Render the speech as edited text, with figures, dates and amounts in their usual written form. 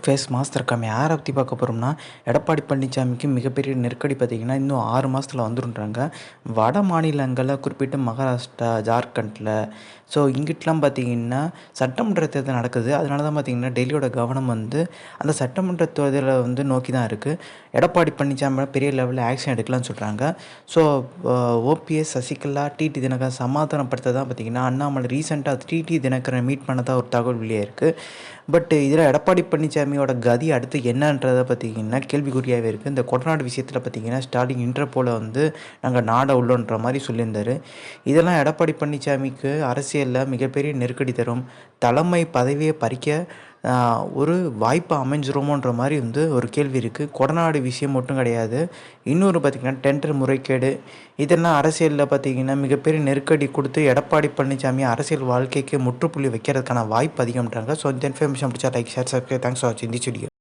Face mass இருக்காம யாரை பற்றி பார்க்க போகிறோம்னா, எடப்பாடி பழனிசாமிக்கு மிகப்பெரிய நெருக்கடி பார்த்தீங்கன்னா, இன்னும் 6 மாசத்துல வந்துருன்றாங்க. வட மாநிலங்கள்ல குறிப்பிட்டு மகாராஷ்டிரா, ஜார்க்கண்ட்ல இங்கிட்டுலாம் பார்த்தீங்கன்னா, சட்டமன்ற தேர்தல் நடக்குது. அதனால தான் பார்த்தீங்கன்னா, டெல்லியோட கவனம் வந்து அந்த சட்டமன்ற தேர்தல நோக்கி தான் இருக்கு. எடப்பாடி பழனிசாமி மேல பெரிய லெவல்ல ஆக்ஷன் எடுக்கலான்னு சொல்றாங்க. So OPS, Sasikala, TT Dhinakaran சமாதானப்படுத்த பார்த்தீங்கன்னா, அண்ணாமலை ரீசென்ட்டா டிடி தினகரன் மீட் பண்ணதா ஒரு தகவல் வெளியாயிருக்கு. பட் இதில் எடப்பாடி பழனிசாமியோட கதி அடுத்து என்னன்றதை பார்த்தீங்கன்னா கேள்விக்குறியாகவே இருக்குது. இந்த கொடநாடு விஷயத்தில் பார்த்தீங்கன்னா ஸ்டாலின் இன்டர்போல நாங்கள் நாட உள்ளோன்ற மாதிரி சொல்லியிருந்தார். இதெல்லாம் எடப்பாடி பழனிசாமிக்கு அரசியலில் மிகப்பெரிய நெருக்கடி தரும். தலைமை பதவியை பறிக்க ஒரு வாய்ப்பு அமைஞ்சிருமோன்ற மாதிரி ஒரு கேள்வி இருக்குது. கொடநாடு விஷயம் மட்டும் கிடையாது, இன்னொரு பார்த்திங்கன்னா டெண்டர் முறைகேடு, இதெல்லாம் அரசியலில் பார்த்திங்கன்னா மிகப்பெரிய நெருக்கடி கொடுத்து எடப்பாடி பழனிசாமி அரசியல் வாழ்க்கைக்கு முற்றுப்புள்ளி வைக்கிறதுக்கான வாய்ப்பு அதிகம்ன்றாங்க. ஸோ இந்த இன்ஃபர்மேஷன் பிடிச்சா like, share, subscribe. Thanks for வாட்சிங் திஸ் வீடியோ.